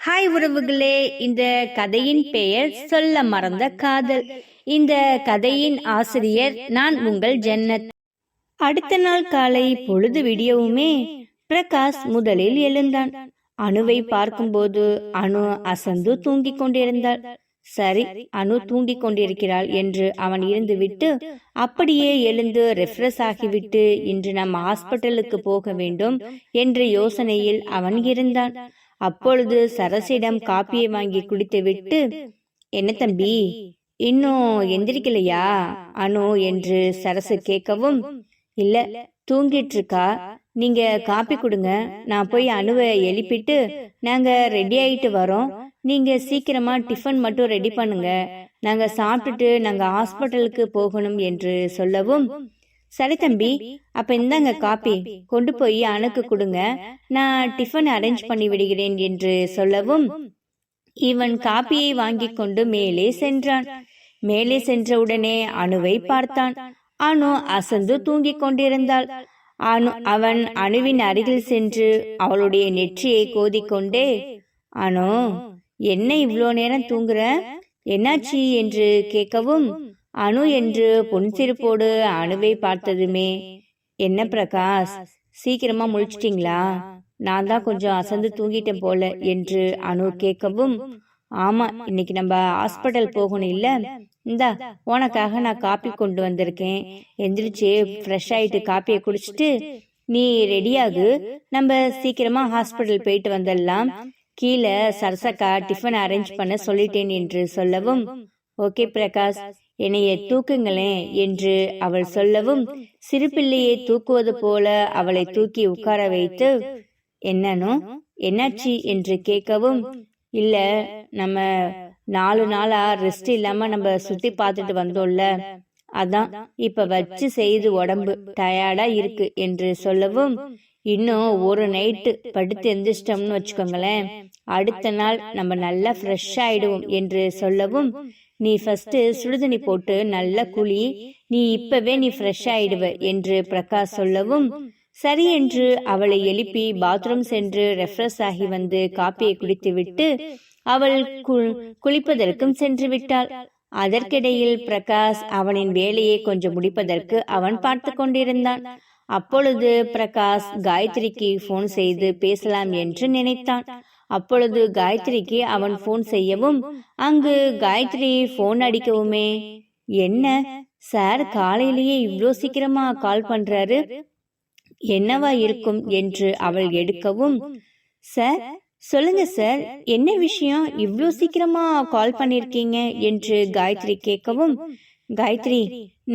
Hi உறவுகளே, இந்த கதையின் பெயர் சொல்ல மறந்த காதல். இந்த கதையின் ஆசிரியர் நான் உங்கள் ஜன்னத். அடுத்த நாள் காலை பொழுது விடியவுமே பிரகாஷ் முதலில் எழுந்தான். அணுவை பார்க்கும்போது அணு அசந்து தூங்கிக் கொண்டிருந்தாள். சரி, அணு தூங்கிக் கொண்டிருக்கிறாள் என்று அவன் இருந்து விட்டு அப்படியே எழுந்து ரெஃப்ரெஷ் ஆகிவிட்டு இன்று நம்ம ஹாஸ்பிட்டலுக்கு போக வேண்டும் என்ற யோசனையில் அவன் இருந்தான். அப்பொழுது சரசிடம் காப்பியை வாங்கி குடித்துவிட்டு, என்ன தம்பி, இன்னும் எந்திரிக்கலையா அனு என்று சரசு கேட்கவும், இல்ல தூங்கிட்டு இருக்கா, நீங்க காப்பி கொடுங்க, நான் போய் அணுவை எழுப்பிட்டு நாங்க ரெடி ஆயிட்டு வரோம், நீங்க சீக்கிரமா டிஃபன் மட்டும் ரெடி பண்ணுங்க, நாங்க சாப்பிட்டுட்டு நாங்க ஹாஸ்பிட்டலுக்கு போகணும் என்று சொல்லவும், சரி தம்பி, அப்ப இந்தாங்க காப்பி, கொண்டு போய் அணுக்கு கொடுங்க, நான் டிஃபன் அரேஞ்ச் பண்ணி விடுகிறேன் என்று சொல்லவும் இவன் காப்பியை வாங்கி கொண்டு மேலே சென்றான். மேலே சென்றவுடனே அணுவை பார்த்தான். அணு அசந்து தூங்கிக் கொண்டிருந்தாள். அவன் அணுவின் அருகில் சென்று அவளுடைய நெற்றியை கோதிக்கொண்டே, அணு, என்ன இவ்வளோ நேரம் தூங்குற, என்னாச்சு என்று கேட்கவும், அணு என்று புன்சிரிப்போடு அணுவை பார்த்ததுமே, என்ன பிரகாஷ், சீக்கிரமா முழிச்சிட்டீங்களா, நான் தான் கொஞ்சம் அசந்து தூங்கிட்டேன் போல என்று அணு கேட்கவும், ஆமா, இன்னைக்கு நம்ம ஹாஸ்பிட்டல் போகணும் இல்ல, இந்தா உனக்காக நான் காப்பி கொண்டு வந்திருக்கேன், எந்திரிச்சு ஃப்ரெஷ் ஆயிட்டு காப்பியை குடிச்சிட்டு நீ ரெடியாகு, நம்ம சீக்கிரமா ஹாஸ்பிட்டல் போயிட்டு வந்துடலாம், கீழே சரசக்கா டிஃபன் அரேஞ்ச் பண்ண சொல்லிட்டேன் என்று சொல்லவும், ஓகே பிரகாஷ், என்னைய தூக்குங்களேன் என்று அவள் சொல்லவும் சிறுபிள்ளையை தூக்குவது போல அவளை தூக்கி உட்கார வைத்து, என்னன்னு என்னாச்சு என்று கேட்கவும், இல்ல நம்ம 4 நாளா ரெஸ்ட் இல்லாம நம்ம சுத்தி பார்த்துட்டு வந்தோம்ல, அதான் இப்ப வச்சு செய்து உடம்பு டயர்டா இருக்கு என்று சொல்லவும், இன்னும் ஒரு நைட்டு படுத்து எந்திரிச்சிட்டோம்னு வச்சுக்கோங்களேன், அடுத்த நாள் நம்ம நல்லா ஃப்ரெஷ் ஆயிடுவோம் என்று சொல்லவும், நீ ஃபர்ஸ்ட் சுடுதண்ணி போட்டு நல்லா குளி, நீ இப்பவே நீ ஃப்ரெஷ் ஆயிடுவ என்று பிரகாஷ் சொல்லவும், சரி என்று அவளை எழுப்பி பாத்ரூம் சென்று ரெஃப்ரெஷ் ஆகி வந்து காப்பியை குடித்து விட்டு அவள் குளிப்பதற்கும் சென்று விட்டாள். அதற்கிடையில் பிரகாஷ் அவனின் வேலையை கொஞ்சம் முடிப்பதற்கு அவன் பார்த்து கொண்டிருந்தான். அப்பொழுது பிரகாஷ் காயத்ரிக்கு போன் செய்து பேசலாம் என்று நினைத்தான். அப்பொழுது காயத்ரிக்கு அவன் போன் செய்யவும் அங்கு காயத்ரி போன் அடிக்கவுமே, என்ன சார் காலையிலேயே இவ்வளோ சீக்கிரமா கால் பண்றாரு, என்னவா இருக்கும் என்று அவள் எடுக்கவும், சார் சொல்லுங்க சார், என்ன விஷயம் இவ்வளோ சீக்கிரமா கால் பண்ணிருக்கீங்க என்று காயத்ரி கேட்கவும், காயத்ரி,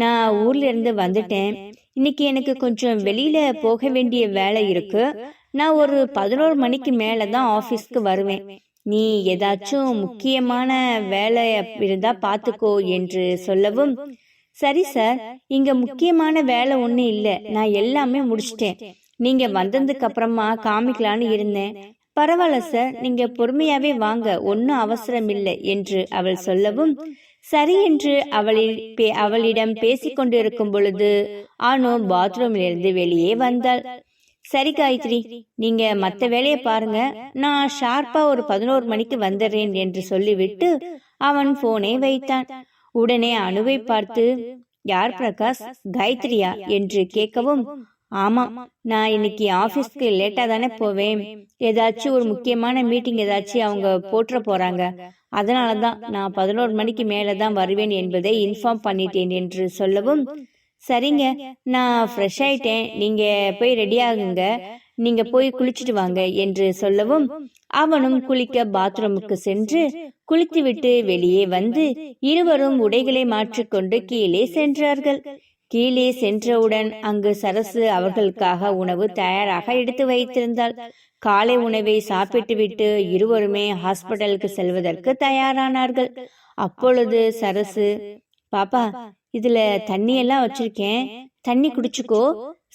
நான் ஊர்ல இருந்து வந்துட்டேன், இன்னைக்கு எனக்கு கொஞ்சம் வெளியில போக வேண்டிய வேலை இருக்கு, நான் ஒரு 11 மணிக்கு மேலதான் ஆபீஸ்க்கு வருவேன், நீ ஏதாச்சும் முக்கியமான வேலை இருந்தா பாத்துக்கோ என்று சொல்லவும், சரி சார், இங்க முக்கியமான வேலை ஒண்ணு இல்ல, நான் எல்லாமே முடிச்சிட்டேன், நீங்க வந்ததுக்கு அப்புறமா காமிக்கலான்னு இருந்தேன், பரவாயில்ல சார், நீங்க பொறுமையாவே வாங்க, ஒன்னும் அவசரம் இல்லை என்று அவள் சொல்லவும், சரி என்று அவளிடம் பேசிக்கொண்டிருக்கும் பொழுது அனு பாத்ரூமில் இருந்து வெளியே வந்தாள். சரி காயத்ரி, நீங்க மத்த வேலையை பாருங்க, நான் ஷார்ப்பா ஒரு 11 மணிக்கு வந்துடுறேன் என்று சொல்லிவிட்டு அவன் போனை வைத்தான். உடனே அணுவை பார்த்து, யார் பிரகாஷ், காயத்ரியா என்று கேட்கவும், ஆமா, நான் இன்னைக்கு ஆபீஸ்க்கு லேட்டா தானே போவேன், ஏதாச்சும் ஒரு முக்கியமான மீட்டிங் ஏதாச்சும் அவங்க போற்ற போறாங்க, அதனாலதான் நான் 11 மணிக்கு மேலதான் வருவேன் என்பதை இன்ஃபார்ம் பண்ணிட்டேன் என்று சொல்லவும், சரிங்க, நான் ஃப்ரெஷ் ஆயிட்டேன், நீங்க போய் ரெடி ஆகுங்க, நீங்க போய் குளிச்சுட்டு வாங்க என்று சொல்லவும் அவனும் குளிக்க பாத்ரூமுக்கு சென்று குளித்துவிட்டு வெளியே வந்து இருவரும் உடைகளை மாற்றிக்கொண்டு கீழே சென்றார்கள். கீழே சென்றவுடன் அங்கு சரசு அவர்களுக்காக உணவு தயாராக எடுத்து வைத்திருந்தாள். காலை உணவை சாப்பிட்டு விட்டு இருவருமே ஹாஸ்பிட்டலுக்கு செல்வதற்கு தயாரானார்கள். அப்பொழுது சரசு, பாப்பா, இதுல தண்ணி எல்லாம் வச்சிருக்கேன், தண்ணி குடிச்சுக்கோ,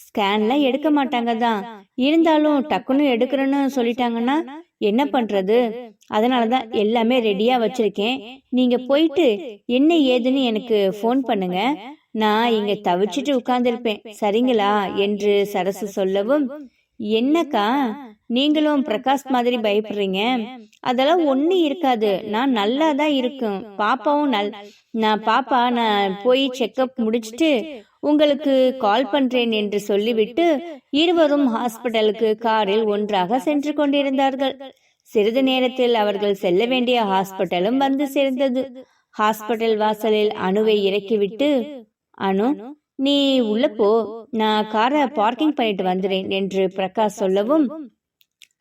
ஸ்கேன்லாம் எடுக்க மாட்டாங்க தான், இருந்தாலும் டக்குன்னு எடுக்கிறேன்னு சொல்லிட்டாங்கன்னா என்ன பண்றது, அதனாலதான் எல்லாமே ரெடியா வச்சிருக்கேன், நீங்க போயிட்டு என்ன ஏதுன்னு எனக்கு போன் பண்ணுங்க, நான் இங்க தவிச்சிட்டு உட்கார்ந்துருப்பேன், சரிங்களா என்று சரசு சொல்லவும், என்னக்கா நீங்களும் பிரகாஷ் மாதிரி பயப்படுறீங்க? அதெல்லாம் ஒண்ணு இருக்காது, நான் நல்லா தான் இருக்கும். பாப்பாவும் நான் போய் செக்கப் முடிச்சிட்டு உங்களுக்கு கால் பண்றேன் என்று சொல்லிவிட்டு இருவரும் ஹாஸ்பிட்டலுக்கு காரில் ஒன்றாக சென்று கொண்டிருந்தார்கள். சிறிது நேரத்தில் அவர்கள் செல்ல வேண்டிய ஹாஸ்பிட்டலும் வந்து சேர்ந்தது. ஹாஸ்பிட்டல் வாசலில் அனுவை இறக்கிவிட்டு, அனு, நீ உள்ள போ, நான் காரை பார்க்கிங் பண்ணிட்டு வந்துறேன் என்று பிரகாஷ் சொல்லவும்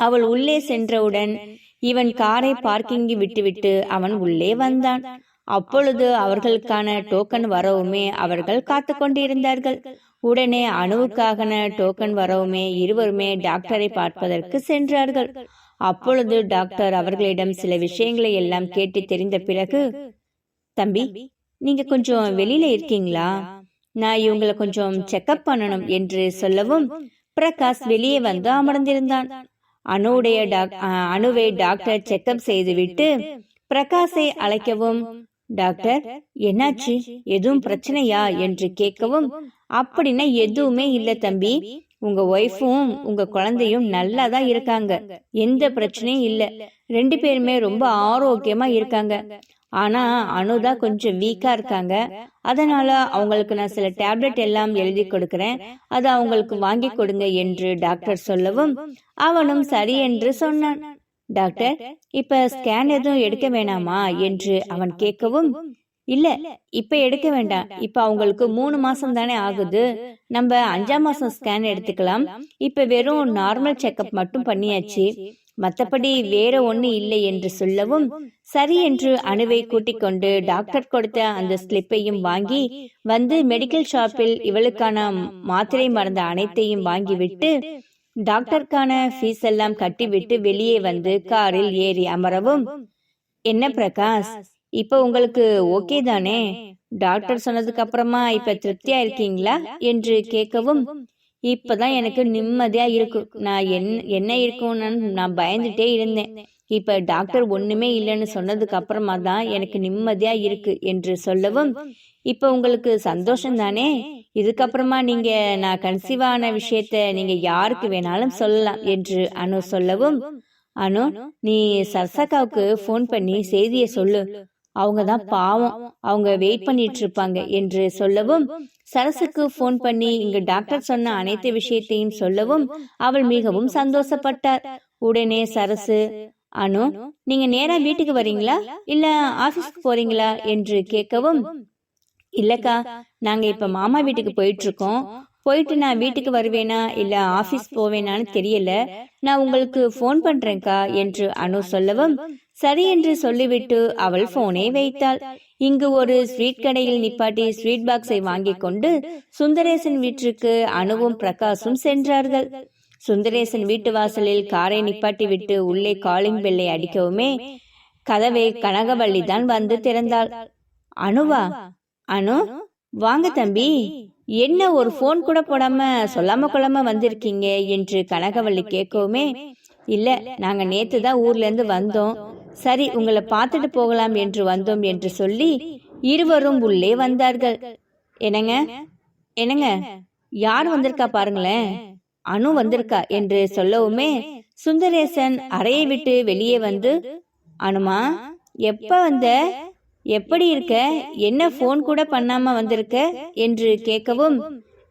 அவள் உள்ளே சென்றவுடன் இவன் காரை பார்க்கிங்கி விட்டுவிட்டு அவன் உள்ளே வந்தான். அப்பொழுது அவர்களுக்கான டோக்கன் வரவுமே அவர்கள் காத்து கொண்டிருந்தார்கள். உடனே அணுவுக்கான டோக்கன் வரவுமே இருவருமே டாக்டரை பார்ப்பதற்கு சென்றார்கள். அப்பொழுது டாக்டர் அவர்களிடம் சில விஷயங்களை எல்லாம் கேட்டு தெரிந்த பிறகு, தம்பி, நீங்க கொஞ்சம் வெளியில இருக்கீங்களா? நான் இவங்களை கொஞ்சம் செக்அப் பண்ணணும் என்று சொல்லவும் பிரகாஷ் வெளியே வந்து அமர்ந்திருந்தான். அணுவை டாக்டர் செக்அப் செய்துவிட்டு பிரகாஷை அழைக்கவும், டாக்டர் என்னாச்சு, எதுவும் பிரச்சனையா என்று கேட்கவும், அப்படின்னா எதுவுமே இல்ல தம்பி, உங்க ஒய்ஃபும் உங்க குழந்தையும் நல்லா தான் இருக்காங்க, எந்த பிரச்சனையும் இல்ல, 2 பேருமே ரொம்ப ஆரோக்கியமா இருக்காங்க. ஆனா அனுதான் கொஞ்சம் வீக்கா இருக்காங்க, அதனால அவங்களுக்கு நான் சில டேப்லெட் எல்லாம் எழுதி கொடுக்கிறேன், அதை அவங்களுக்கு வாங்கி கொடுங்க என்று டாக்டர் சொல்லவும் அவனும் சரி என்று சொன்னான். டாக்டர், இப்ப ஸ்கேன் எதுவும் எடுக்க வேணாமா என்று அவன் கேட்கவும், இல்ல இப்ப எடுக்க வேண்டாம், இப்ப அவங்களுக்கு 3 மாசம் தானே ஆகுது, நம்ம 5ஆம் மாசம் ஸ்கேன் எடுத்துக்கலாம், இப்ப வெறும் நார்மல் செக்அப் மட்டும் பண்ணியாச்சு, மற்றபடி வேற ஒண்ணு இல்லை என்று சொல்லவும் சரி என்று அணுவை கூட்டிக் கொண்டு டாக்டர் கொடுத்த அந்த ஸ்லிப்பையும் வாங்கி வந்து மெடிக்கல் ஷாப்பில் இவளுக்கான மாத்திரை மருந்து அனைத்தையும் வாங்கிவிட்டு டாக்டருக்கான ஃபீஸ் எல்லாம் கட்டிவிட்டு வெளியே வந்து காரில் ஏறி அமரவும், என்ன பிரகாஷ், இப்ப உங்களுக்கு ஓகே தானே? டாக்டர் சொன்னதுக்கு அப்புறமா இப்ப திருப்தியா இருக்கீங்களா என்று கேட்கவும், இப்பதான் எனக்கு நிம்மதியா இருக்கு, நான் என்ன இருக்கும்னு நான் பயந்துட்டே இருந்தேன், இப்ப டாக்டர் ஒண்ணுமே இல்லைன்னு சொன்னதுக்கு அப்புறமா தான் எனக்கு நிம்மதியா இருக்கு என்று சொல்லவும், இப்ப உங்களுக்கு சந்தோஷம் தானே? இதுக்கப்புறமா நீங்க நான் கன்சீவ் ஆன விஷயத்த நீங்க யாருக்கு வேணாலும் சொல்லலாம் என்று அனு சொல்லவும், அனு, நீ சர்சகாவுக்கு போன் பண்ணி செய்திய சொல்லு, அவங்கதான் பாவம், அவங்க வெயிட் பண்ணிட்டு இருப்பாங்க என்று சொல்லவும் சரசுக்கு போன் பண்ணி இங்கு டாக்டர் சொன்ன அனைத்து விஷயத்தையும் சொல்லவும் அவள் மிகவும் சந்தோஷப்பட்டார். உடனே சரசு, அனு, நீங்க நேரா வீட்டுக்கு வரீங்களா இல்ல ஆபீஸ்க்கு போறீங்களா என்று கேட்கவும், இல்லக்கா, நாங்க இப்ப மாமா வீட்டுக்கு போயிட்டு இருக்கோம், போயிட்டு நான் வீட்டுக்கு வருவேனா இல்ல ஆபீஸ் போவேனான்னு தெரியல, நான் உங்களுக்கு போன் பண்றேன்க்கா என்று அனு சொல்லவும் சரி என்று சொல்லிவிட்டு அவள் போனை வைத்தாள். இங்கு ஒரு ஸ்வீட் கடையில் நிப்பாட்டி ஸ்வீட் பாக்ஸை வாங்கி கொண்டு சுந்தரேசன் வீட்டிற்கு அணுவும் பிரகாஷும் சென்றார்கள். சுந்தரேசன் வீட்டு வாசலில் காரை நிப்பாட்டி விட்டு உள்ளே காலிங் பெல்லை அடிக்கவுமே கதவை கனகவள்ளி தான் வந்து திறந்தாள். அணுவா? அனு, வாங்க தம்பி, என்ன ஒரு போன் கூட போடாம சொல்லாம கொள்ளாம வந்திருக்கீங்க என்று கனகவள்ளி கேட்கவுமே, இல்ல, நாங்க நேத்து தான் ஊர்ல இருந்து வந்தோம், சரி உங்களை பார்த்துட்டு போகலாம் என்று வந்தோம் என்று சொல்லி இருவரும் உள்ளே வந்தார்கள். என்னங்க யார் வந்திருக்கா பாருங்களேன், அனு வந்திருக்கா என்று சொல்லவுமே சுந்தரேசன் அறையை விட்டு வெளியே வந்து, அனுமா, எப்ப வந்த, எப்படி இருக்க, என்ன போன் கூட பண்ணாம வந்திருக்க என்று கேட்கவும்,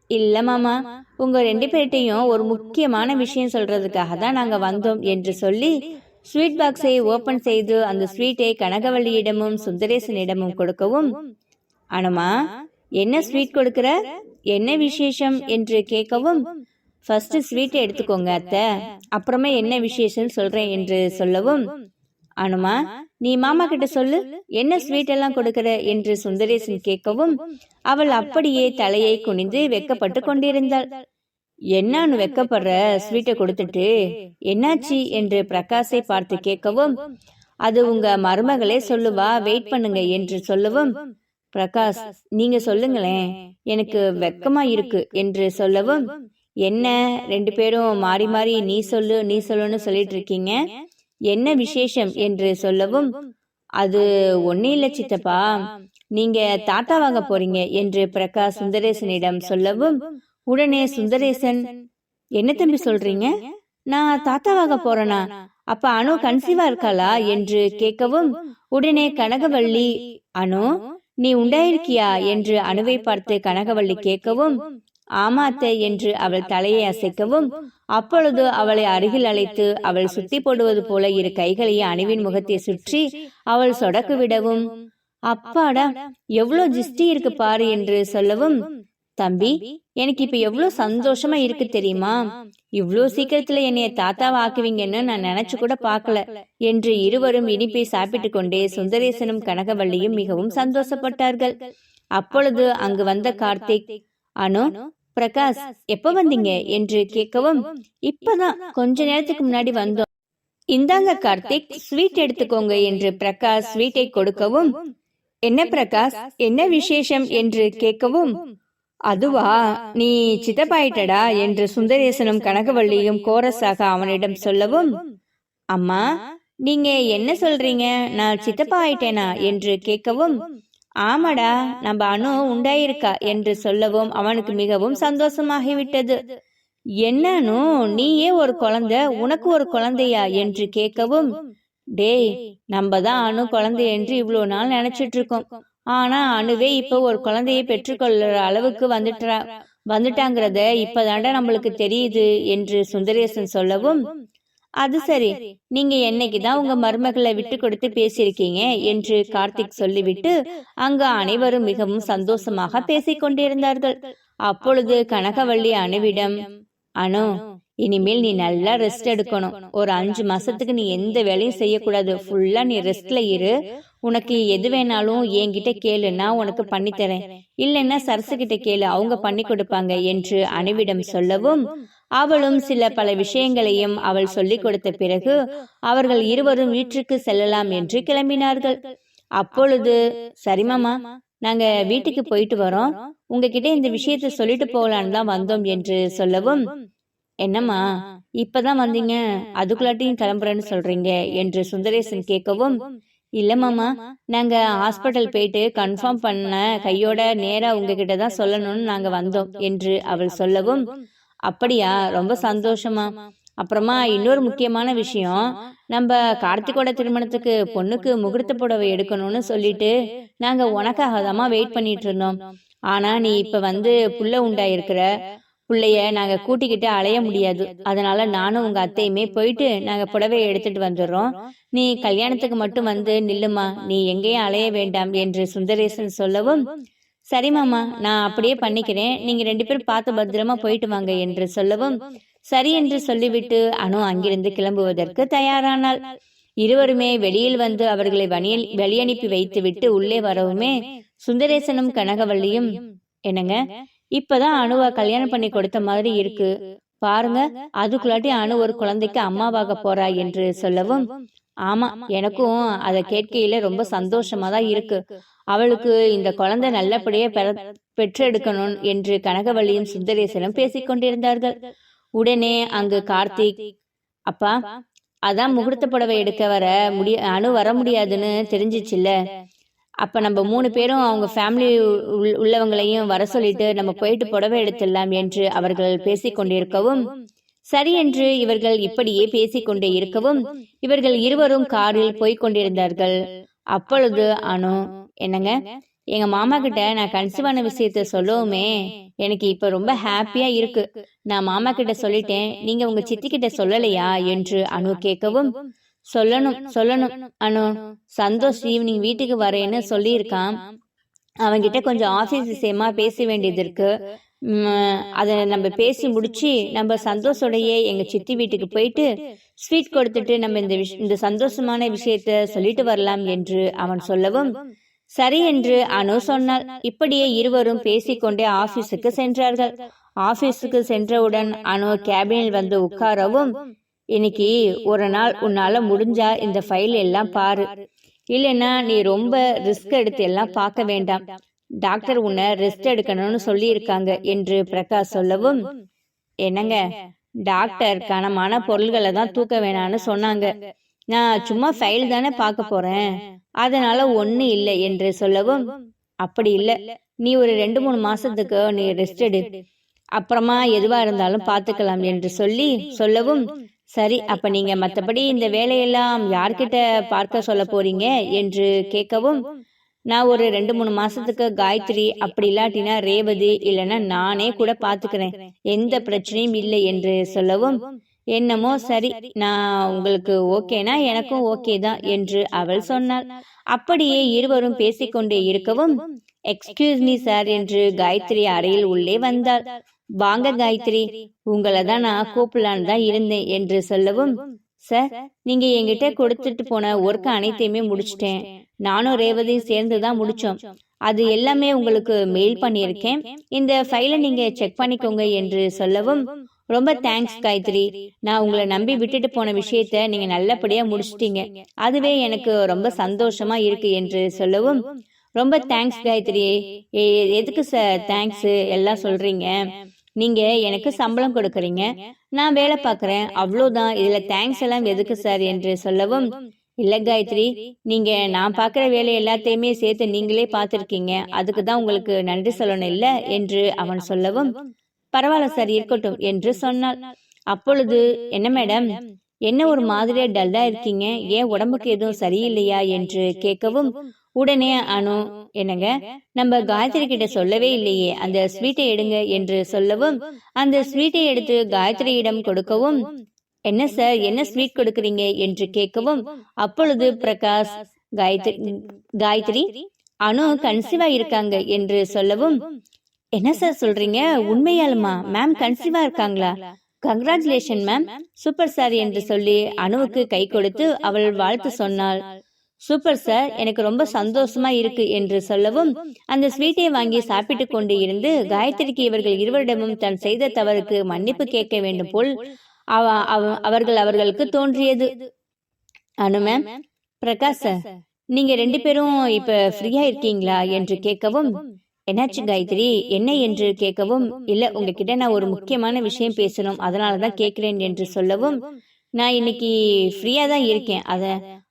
இல்ல மாமா, உங்க 2 பேர்ட்டையும் ஒரு முக்கியமான விஷயம் சொல்றதுக்காக தான் நாங்க வந்தோம் என்று சொல்லி ஸ்வீட் பாக்ஸை ஓபன் செய்து அந்த ஸ்வீட்டை கனகவள்ளியிடமும் சுந்தரேசனிடமும் கொடுக்கவும், அனுமா, என்ன ஸ்வீட் கொடுக்கிற, என்ன விசேஷம் என்று கேட்கவும், ஃபர்ஸ்ட் ஸ்வீட்டை எடுத்துக்கோங்க அத்தை, அப்புறமே என்ன விசேஷம் சொல்றேன் என்று சொல்லவும், அனுமா, நீ மாமா கிட்ட சொல்லு, என்ன ஸ்வீட் எல்லாம் கொடுக்கிற என்று சுந்தரேசன் கேட்கவும் அவள் அப்படியே தலையை குனிந்து வெக்கப்பட்டு கொண்டிருந்தாள். என்னன்னு வெக்கப்படுற, ஸ்வீட்டை கொடுத்துட்டு என்னாச்சு என்று பிரகாஷை பார்த்து கேட்கவும், அது உங்க மருமகளே சொல்லுவா, வெயிட் பண்ணுங்க என்று சொல்லவும், பிரகாஷ் நீங்க சொல்லுங்களேன், எனக்கு வெக்கமா இருக்கு என்று சொல்லவும், என்ன 2 பேரும் மாறி மாறி நீ சொல்லு நீ சொல்லுன்னு சொல்லிட்டு இருக்கீங்க, என்ன விசேஷம் என்று சொல்லவும், அது ஒன்னும் இல்ல சித்தப்பா, நீங்க தாத்தா வாங்க போறீங்க என்று பிரகாஷ் சுந்தரேசனிடம் சொல்லவும் உடனே சுந்தரேசன், என்ன தம்பி சொல்றீங்க, நான் தாத்தாவாக போறேனா? அப்ப அனு கன்சீவா இருக்காளா என்று கேட்கவும், உடனே கனகவள்ளி, அனு நீ உண்டாயிருக்கியா என்று அனுவை பார்த்து கனகவள்ளி கேட்கவும், ஆமா அத்தை என்று அவள் தலையை அசைக்கவும், அப்பொழுது அவளை அருகில் அழைத்து அவள் சுத்தி போடுவது போல இரு கைகளையே அணுவின் முகத்தை சுற்றி அவள் சொடக்கு விடவும், அப்பாடா எவ்வளவு ஜிஸ்டி இருக்கு பாரு என்று சொல்லவும், தம்பி எனக்கு இப்ப எவ்வளவு சந்தோஷமா இருக்கு தெரியுமா? இவ்வளவு சீக்கிரத்துல என்னைய தாத்தாவை ஆக்குவீங்கன்னு நான் நினைச்சு கூட பாக்கல என்று இருவரும் இனிப்பை சாப்பிட்டு கொண்டே சுந்தரேசனும் கனகவள்ளியும் மிகவும் சந்தோஷப்பட்டார்கள். அப்பொழுது அங்கு வந்த கார்த்திக், அனு, பிரகாஷ் எப்ப வந்தீங்க என்று கேட்கவும், இப்பதான் கொஞ்ச நேரத்துக்கு முன்னாடி வந்தோம். இந்தாங்க கார்த்திக், ஸ்வீட் எடுத்துக்கோங்க என்று பிரகாஷ் ஸ்வீட்டை கொடுக்கவும், என்ன பிரகாஷ் என்ன விசேஷம் என்று கேட்கவும், அதுவா நீ சித்தப்பாயிட்டடா என்று சுந்தரேசனும் கனகவள்ளியும் கோரஸாக அவனிடம் சொல்லவும், அம்மா நீங்க என்ன சொல்றீங்க, நான் சித்தப்பா ஆயிட்டேனா என்று கேட்கவும், ஆமாடா நம்ம அனு உண்டாயிருக்கா என்று சொல்லவும் அவனுக்கு மிகவும் சந்தோஷமாகிவிட்டது. என்னன்னு நீயே ஒரு குழந்தை, உனக்கு ஒரு குழந்தையா என்று கேட்கவும், டேய் நம்ம தான் அனு குழந்தை என்று இவ்வளவு நாள் நினைச்சிட்டு இருக்கோம். ஆனா அணுவே இப்ப ஒரு குழந்தையை பெற்றுக்கொள்ளுற அளவுக்கு வந்துட்டாங்கிறத இப்பதாண்டா நம்மளுக்கு தெரியுது என்று சுந்தரேசன் சொல்லவும், அது சரி, நீங்க என்னைக்குதான் உங்க மருமகளை விட்டு கொடுத்து பேசியிருக்கீங்க என்று கார்த்திக் சொல்லிவிட்டு அங்கு அனைவரும் மிகவும் சந்தோஷமாக பேசிக் கொண்டிருந்தார்கள். அப்பொழுது கனகவள்ளி அணுவிடம், அனு இனிமேல் நீ நல்லா ரெஸ்ட் எடுக்கணும். ஒரு 5 மாசத்துக்கு நீ எந்த வேலையும் செய்யக்கூடாது. ஃபுல்லா நீ ரெஸ்ட்ல இரு. உனக்கு எது வேணாலும் என்கிட்ட கேளு, நான் உனக்கு பண்ணித்தரேன். இல்லைன்னா சரசு கிட்ட கேளு, அவங்க பண்ணி கொடுப்பாங்க என்று அணுவிடம் சொல்லவும், அவளும் பல விஷயங்களையும் அவள் சொல்லிக் கொடுத்த பிறகு அவர்கள் இருவரும் வீட்டுக்கு செல்லலாம் என்று கிளம்பினார்கள். அப்பொழுது, சரிமாமா நாங்க வீட்டுக்கு போயிட்டு வரோம், உங்ககிட்ட இந்த விஷயத்த சொல்லிட்டு போகலான்னு தான் வந்தோம் என்று சொல்லவும், என்னம்மா இப்பதான் வந்தீங்க, அதுக்குள்ளாட்டியும் கிளம்புறேன்னு சொல்றீங்க என்று சுந்தரேசன் கேட்கவும், இல்ல மாமா, நாங்க ஹாஸ்பிட்டல் போயிட்டு கன்ஃபார்ம் பண்ண கையோட நேரா உங்ககிட்ட தான் சொல்லணும்னு நாங்க வந்தோம் என்று அவள் சொல்லவும், அப்படியா, ரொம்ப சந்தோஷமா. அப்புறமா இன்னொரு முக்கியமான விஷயம், நம்ம கார்த்திகோட திருமணத்துக்கு பொண்ணுக்கு முகூர்த்த புடவை எடுக்கணும்னு சொல்லிட்டு நாங்க உனக்காக தான் வெயிட் பண்ணிட்டு இருந்தோம். ஆனா நீ இப்ப புள்ள உண்டாயிருக்கிற பிள்ளைய நாங்க கூட்டிக்கிட்டு அலைய முடியாது. அதனால நானும் உங்க அத்தையுமே போயிட்டு நாங்க புடவையை எடுத்துட்டு வந்துடுறோம். நீ கல்யாணத்துக்கு மட்டும் நில்லுமா, நீ எங்கேயும் அலைய வேண்டாம் என்று சுந்தரேசன் சொல்லவும், சரி மாமா, நான் அப்படியே பண்ணிக்கிறேன், நீங்க 2 பேரும் பார்த்து பத்திரமா போயிட்டு வாங்க என்று சொல்லவும், சரி என்று சொல்லிவிட்டு அனு அங்கிருந்து கிளம்புவதற்கு தயாரானாள். இருவருமே வெளியில் அவர்களை வெளியனுப்பி வைத்து விட்டு உள்ளே வரவுமே சுந்தரேசனும் கனகவள்ளியும், என்னங்க இப்பதான் அணுவா கல்யாணம் பண்ணி கொடுத்த மாதிரி இருக்கு பாருங்க, அதுக்குள்ளாட்டி அணு ஒரு குழந்தைக்கு அம்மாவாக போறா என்று சொல்லவும், ஆமா எனக்கும் அதை கேட்கையில ரொம்ப சந்தோஷமா தான் இருக்கு. அவளுக்கு இந்த குழந்தை நல்லபடியா பெற்றெடுக்கணும் என்று கனகவள்ளியும் சுந்தரேசனும் பேசிக்கொண்டிருந்தார்கள். உடனே அங்கு கார்த்திக், அப்பா அதான் முகூர்த்த புடவை எடுக்க அணு வர முடியாதுன்னு தெரிஞ்சிச்சுல்ல, அப்ப நம்ம 3 பேரும் அவங்க ஃபேமிலி உள்ளவங்களையும் வர சொல்லிட்டு நம்ம போயிட்டு புடவை எடுத்துடலாம் என்று அவர்கள் பேசிக்கொண்டிருக்கவும், சரி என்று இவர்கள் இப்படியே பேசிக்கொண்டே இருக்கவும் இவர்கள் இருவரும் காரில் போய்கொண்டிருந்தார்கள். அப்பொழுது அனு, என்னங்க எங்க மாமா கிட்ட நான் கன்சீவான விஷயத்த சொல்லவுமே எனக்கு இப்ப ரொம்ப ஹாப்பியா இருக்கு. நான் மாமா கிட்ட சொல்லிட்டேன், நீங்க உங்க சித்தி கிட்ட சொல்லலையா என்று அனு கேட்கவும், சொல்லணும் அனு, சந்தோஷ் ஈவினிங் வீட்டுக்கு வரேன்னு சொல்லியிருக்கான். அவன்கிட்ட கொஞ்சம் ஆபீஸ் விஷயமா பேச வேண்டியது இருக்கு. அதை நம்ம பேசி முடிச்சு நம்ம சந்தோஷோடையே எங்க சித்தி வீட்டுக்கு போயிட்டு ஸ்வீட் கொடுத்துட்டு நம்ம இந்த சந்தோஷமான விஷயத்த சொல்லிட்டு வரலாம் என்று அவன் சொல்லவும், சரி என்று அனு சொன்னாள். இப்படியே இருவரும் பேசிக்கொண்டே ஆபீஸுக்கு சென்றார்கள். ஆபீஸுக்கு சென்றவுடன் அனு கேபினில் உட்காரவும், இன்னைக்கு ஒரு நாள் உன்னால முடிஞ்சா இந்த ஃபைல் எல்லாம் பாரு, இல்லைன்னா நீ ரொம்ப ரிஸ்க் எடுத்து எல்லாம் பார்க்க வேண்டாம், டாக்டர் உன்னை ரெஸ்ட் எடுக்கணும்னு சொல்லி இருக்காங்க என்று பிரகாஷ் சொல்லவும், என்னங்க டாக்டர் கனமான பொருள்களை தான் தூக்க வேணான்னு சொன்னாங்க, நான் சும்மா ஃபைல் தானே பார்க்க போறேன், அதனால ஒண்ணு இல்லை என்று சொல்லவும், அப்படி இல்லை, நீ ஒரு 2-3 மாசத்துக்கு நீ ரெஸ்ட் எடு, அப்புறமா எதுவா இருந்தாலும் பார்த்துக்கலாம் என்று சொல்லவும், சரி அப்ப நீங்க மற்றபடி இந்த வேலையெல்லாம் யார்கிட்ட பார்க்க சொல்ல போறீங்க என்று கேட்கவும், நான் ஒரு 2-3 மாசத்துக்கு காயத்ரி, அப்படி இல்லாட்டினா ரேவதி, இல்லைன்னா நானே கூட பார்த்துக்கிறேன், எந்த பிரச்சனையும் இல்லை என்று சொல்லவும், என்னமோ சரி, நான் உங்களுக்கு ஓகேனா எனக்கும் ஓகே தான் என்று அவள் சொன்னாள். அப்படியே இருவரும் பேசிக்கொண்டே இருக்கவும், எக்ஸ்கியூஸ் மீ சார் என்று காயத்ரி அறையில் உள்ளே வந்தாள். வாங்க காயத்ரி, உங்களை தான் நான் கூப்பிடலான்னு தான் இருந்தேன் என்று சொல்லவும், சார் நீங்க என்கிட்ட கொடுத்துட்டு போன ஒர்க் அனைத்தையுமே முடிச்சிட்டேன், நானும் ரேவதியும் சேர்ந்து தான் முடிச்சோம், அது எல்லாமே உங்களுக்கு மெயில் பண்ணியிருக்கேன், இந்த ஃபைலை நீங்க செக் பண்ணிக்கோங்க என்று சொல்லவும், ரொம்ப தேங்க்ஸ் காயத்ரி, நான் உங்களை நம்பி விட்டுட்டு போன விஷயத்த நீங்க நல்லபடியா முடிச்சிட்டீங்க, அதுவே எனக்கு ரொம்ப சந்தோஷமா இருக்கு என்று சொல்லவும், ரொம்ப தேங்க்ஸ் காயத்ரி, எதுக்கு சார் தேங்க்ஸ் எல்லாம் சொல்றீங்க, நீங்க எனக்கு சம்பளம் கொடுக்கறீங்க, நான் வேலை பார்க்கறேன், அவ்வளோதான், இதுல தேங்க்ஸ் எல்லாம் எதுக்கு சார் என்று சொல்லவும், இல்ல காயத்ரி, நீங்க நான் பார்க்குற வேலை எல்லாத்தையுமே சேர்த்து நீங்களே பார்த்துருக்கீங்க, அதுக்கு தான் உங்களுக்கு நன்றி சொல்லணும் இல்ல என்று அவன் சொல்லவும், பரவாயில்ல சார் இருக்கட்டும் என்று சொன்னாள். அப்பொழுது, என்ன மேடம், என்ன ஒரு மாதிரியா டல்லா இருக்கீங்க, ஏன் உடம்புக்கு எதுவும் சரியில்லையா என்று கேட்கவும், உடனே அனு, என்னங்க நம்ம காயத்ரி கிட்ட சொல்லவே இல்லையே, அந்த ஸ்வீட்டை எடுங்க என்று சொல்லவும், அந்த ஸ்வீட்டை எடுத்து காயத்ரியிடம் கொடுக்கவும், என்ன சார் என்ன ஸ்வீட் கொடுக்குறீங்க என்று கேட்கவும், அப்பொழுது பிரகாஷ், காயத்ரி அனு கன்சீவா இருக்காங்க என்று சொல்லவும், என்ன சார் சொல்றீங்க, உண்மையாலுமா மேம் கன்சீவா இருக்காங்களா, கங்க்ராச்சுலேஷன் மேம், சூப்பர் சார் என்று சொல்லி அனுவுக்கு கை கொடுத்து அவள் வாழ்த்து சொன்னாள். சூப்பர் சார், எனக்கு ரொம்ப சந்தோஷமா இருக்கு என்று சொல்லவும், அந்த ஸ்வீட்டை வாங்கி சாப்பிட்டு கொண்டு இருந்து காயத்ரிக்கு இவர்கள் இருவரிடமும் தான் செய்த தவறுக்கு மன்னிப்பு கேட்க வேண்டும் போல் அவர்களுக்கு தோன்றியது. அனு மேம், பிரகாஷ் சார், நீங்க 2 பேரும் இப்ப ஃப்ரீயா இருக்கீங்களா என்று கேட்கவும், என்னாச்சு காயத்ரி என்ன என்று கேட்கவும், இல்ல உங்ககிட்ட நான் ஒரு முக்கியமான விஷயம் பேசணும், அதனாலதான் கேட்கிறேன் என்று சொல்லவும், நான் இன்னைக்கு ஃப்ரீயா தான் இருக்கேன்,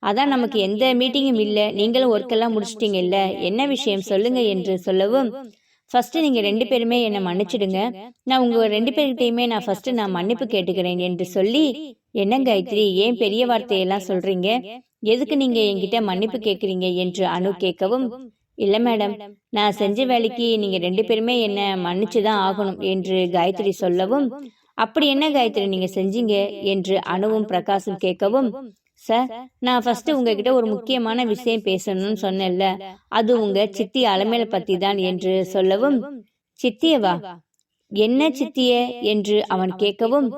அதான் நமக்கு எந்த மீட்டிங்கும் இல்லை, நீங்களும் ஒர்க் எல்லாம் முடிச்சிட்டீங்க இல்ல, என்ன விஷயம் சொல்லுங்க என்று சொல்லவும், ஃபர்ஸ்ட் நீங்க 2 பேருமே என்னை மன்னிச்சிடுங்க, நான் உங்க 2 பேர்கிட்டையுமே நான் ஃபர்ஸ்ட் நான் மன்னிப்பு கேட்டுக்கிறேன் என்று சொல்லி, என்ன காயத்ரி ஏன் பெரிய வார்த்தையெல்லாம் சொல்றீங்க, எதுக்கு நீங்க என்கிட்ட மன்னிப்பு கேட்குறீங்க என்று அனு கேட்கவும், இல்ல மேடம், நான் செஞ்ச வேலைக்கு நீங்க 2 பேருமே என்ன மன்னிச்சுதான் ஆகணும் என்று காயத்ரி சொல்லவும், அப்படி என்ன காயத்ரி நீங்க செஞ்சீங்க என்று அனுவும் பிரகாஷும் கேட்கவும், சார் நான் ஃபர்ஸ்ட் உங்ககிட்ட ஒரு முக்கியமான விஷயம் பேசணும்னு சொன்னேன்ல, அது உங்க சித்தி அலமேல பத்தி தான் என்று சொல்லவும், சித்தியவா, என்ன சித்திய என்று அவன் கேட்கவும்,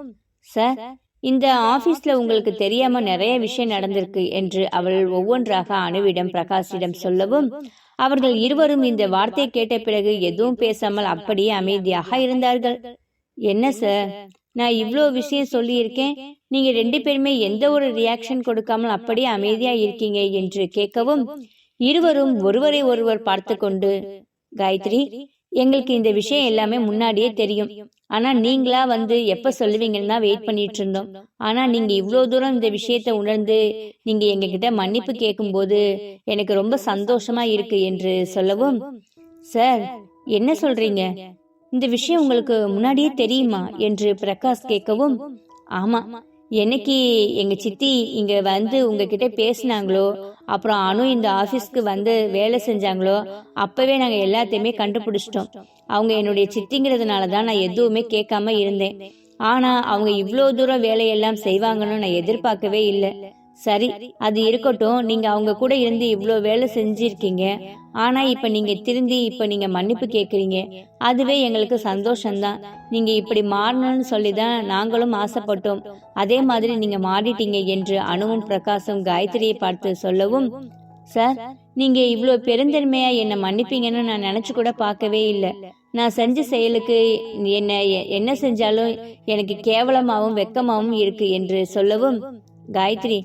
சார் இந்த ஆபீஸ்ல உங்களுக்கு தெரியாம நிறைய விஷயம் நடந்திருக்கு என்று அவள் ஒவ்வொன்றாக அனுவிடம் பிரகாஷிடம் சொல்லவும், அவர்கள் இருவரும் இந்த வார்த்தை கேட்ட பிறகு எதுவும் பேசாமல் அப்படியே அமைதியாக இருந்தார்கள். என்ன சார், நான் இவ்வளோ விஷயம் சொல்லி இருக்கேன், நீங்க 2 பேருமே எந்த ஒரு ரியாக்ஷன் கொடுக்காமல் அப்படியே அமைதியா இருக்கீங்க என்று கேட்கவும், இருவரும் ஒருவரை ஒருவர் பார்த்து கொண்டு, காயத்ரி எங்களுக்கு இந்த விஷயம் எல்லாமே முன்னாடியே தெரியும், ஆனா நீங்களா வந்து எப்ப சொல்லுவீங்கன்னு தான் வெயிட் பண்ணிட்டு இருந்தோம், ஆனா நீங்க இவ்வளோ தூரம் இந்த விஷயத்த உணர்ந்து நீங்க எங்ககிட்ட மன்னிப்பு கேட்கும் போது எனக்கு ரொம்ப சந்தோஷமா இருக்கு என்று சொல்லவும், சார் என்ன சொல்றீங்க, இந்த விஷயம் உங்களுக்கு முன்னாடியே தெரியுமா என்று பிரகாஷ் கேட்கவும், ஆமா, என்னைக்கு எங்க சித்தி இங்க வந்து உங்ககிட்ட பேசினாங்களோ, அப்புறம் அனு இந்த ஆபீஸ்க்கு வந்து வேலை செஞ்சாங்களோ, அப்பவே நாங்க எல்லாத்தையுமே கண்டுபிடிச்சிட்டோம், அவங்க என்னுடைய சித்திங்கிறதுனாலதான் நான் எதுவுமே கேட்காம இருந்தேன், ஆனா அவங்க இவ்வளோ தூரம் வேலையெல்லாம் செய்வாங்கன்னு நான் எதிர்பார்க்கவே இல்லை, சரி அது இருக்கட்டும், நீங்க அவங்க கூட இருந்து இவ்வளோ வேலை செஞ்சிருக்கீங்க, ஆனா இப்ப நீங்க திருந்தி இப்ப நீங்க மன்னிப்பு கேட்குறீங்க, அதுவே எங்களுக்கு சந்தோஷம்தான், நீங்க இப்படி மாறணும்னு சொல்லிதான் நாங்களும் ஆசைப்பட்டோம், அதே மாதிரி நீங்க மாறிட்டீங்க என்று அனுவும் பிரகாஷும் காயத்ரியை பார்த்து சொல்லவும், சார் நீங்க இவ்வளோ பெருந்தன்மையா என்னை மன்னிப்பீங்கன்னு நான் நினைச்சு கூட பார்க்கவே இல்லை, நான் செஞ்ச செயலுக்கு என்ன செஞ்சாலும் எனக்கு கேவலமாவும் வெக்கமாவும் இருக்கு என்று சொல்லவும், காயத்ரி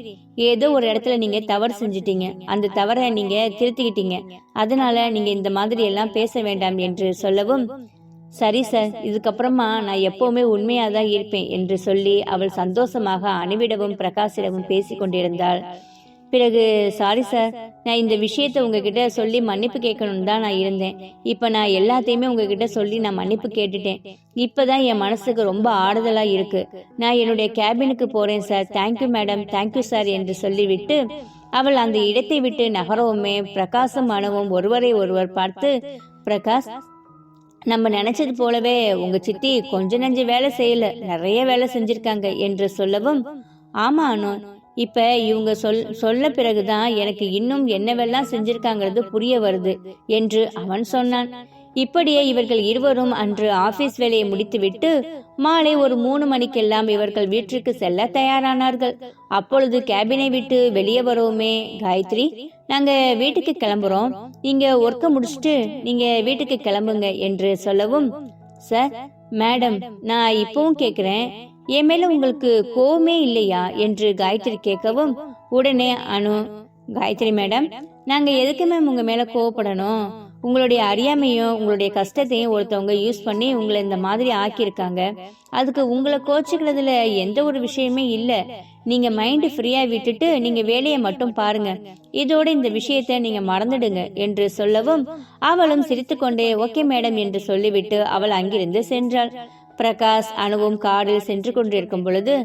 ஏதோ ஒரு இடத்துல நீங்க தவறு செஞ்சிட்டீங்க, அந்த தவறை நீங்க திருத்திக்கிட்டீங்க, அதனால நீங்க இந்த மாதிரி எல்லாம் பேச வேண்டாம் என்று சொல்லவும், சரி சார், இதுக்கப்புறமா நான் எப்பவுமே உண்மையாதான் இருப்பேன் என்று சொல்லி அவள் சந்தோஷமாக அனுவிடவும் பிரகாஷிடமும் பேசி கொண்டிருந்தாள். பிறகு சாரி சார், நான் இந்த விஷயத்த உங்ககிட்ட சொல்லி மன்னிப்பு கேட்கணும்னு தான் நான் இருந்தேன். இப்ப நான் எல்லாத்தையுமே உங்ககிட்ட சொல்லி நான் மன்னிப்பு கேட்டுட்டேன். இப்பதான் என் மனசுக்கு ரொம்ப ஆறுதலா இருக்கு. நான் என்னுடைய கேபினுக்கு போறேன் sir. Thank you madam, thank you sir என்று சொல்லிவிட்டு அவள் அந்த இடத்தை விட்டு நகரவுமே பிரகாசும் அனுவும் ஒருவரை ஒருவர் பார்த்து, பிரகாஷ், நம்ம நினைச்சது போலவே உங்க சித்தி கொஞ்ச நஞ்சு வேலை செய்யல, நிறைய வேலை செஞ்சிருக்காங்க என்று சொல்லவும், ஆமா அனு, இப்ப இவங்க சொல்ல பிறகுதான் எனக்கு இன்னும் என்னவெல்லாம் செஞ்சிருக்காங்கிறது புரிய வருது என்று அவன் சொன்னான். இப்படியே இவர்கள் இருவரும் அன்று ஆபீஸ் வேலையை முடித்துவிட்டு மாலை ஒரு 3 மணிக்கெல்லாம் இவர்கள் வீட்டிற்கு செல்ல தயாரானார்கள். அப்பொழுது கேபினை விட்டு வெளியே வரவுமே, காயத்ரி, நாங்க வீட்டுக்கு கிளம்புறோம், இங்க ஒர்க்க முடிச்சுட்டு நீங்க வீட்டுக்கு கிளம்புங்க என்று சொல்லவும், சார், மேடம், நான் இப்பவும் கேக்குறேன், என் மேல உங்களுக்கு கோவமே இல்லையா என்று காயத்ரி கேட்கவும், உடனே அனு, காயத்ரி மேடம், நாங்க எதுக்கு மேம் உங்க மேல கோவப்படணும்? உங்களுடைய அறியாமையும் உங்களுடைய கஷ்டத்தையும் ஒருத்தவங்க யூஸ் பண்ணி உங்களை இந்த மாதிரி ஆக்கியிருக்காங்க. அதுக்கு உங்களை கோச்சுக்கிறதுல எந்த ஒரு விஷயமே இல்ல. நீங்க மைண்ட் ஃப்ரீயா விட்டுட்டு நீங்க வேலையை மட்டும் பாருங்க. இதோட இந்த விஷயத்த நீங்க மறந்துடுங்க என்று சொல்லவும், அவளும் சிரித்துக்கொண்டே ஓகே மேடம் என்று சொல்லிவிட்டு அவள் அங்கிருந்து சென்றாள். பிரகாஷ் அனுவும் காரில் சென்று கொண்டிருக்கும் பொழுது,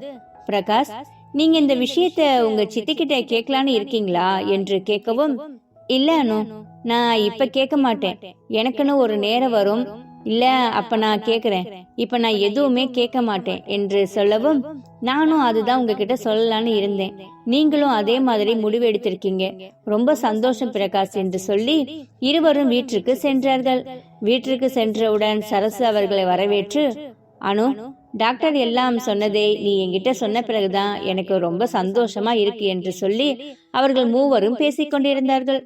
பிரகாஷ், நீங்க இந்த விஷயத்த உங்க சித்திக்கிட்ட கேட்கலான்னு இருக்கீங்களா என்று கேட்கவும், இல்ல அனு, நான் இப்ப கேட்க மாட்டேன், எனக்குன்னு ஒரு நேரம் வரும், இல்ல அப்ப நான் கேக்குறேன், இப்ப நான் எதுவுமே கேட்க மாட்டேன் என்று சொல்லவும், நானும் அதுதான் உங்ககிட்ட சொல்லலான்னு இருந்தேன், நீங்களும் அதே மாதிரி முடிவு எடுத்திருக்கீங்க, ரொம்ப சந்தோஷம் பிரகாஷ் என்று சொல்லி இருவரும் வீட்டிற்கு சென்றார்கள். வீட்டிற்கு சென்றவுடன் சரசு அவர்களை வரவேற்று, அனு, டாக்டர் எல்லாம் சொன்னதை நீ என்கிட்ட சொன்ன பிறகுதான் எனக்கு ரொம்ப சந்தோஷமா இருக்கு என்று சொல்லி அவர்கள் மூவரும் பேசிக்கொண்டிருந்தார்கள்.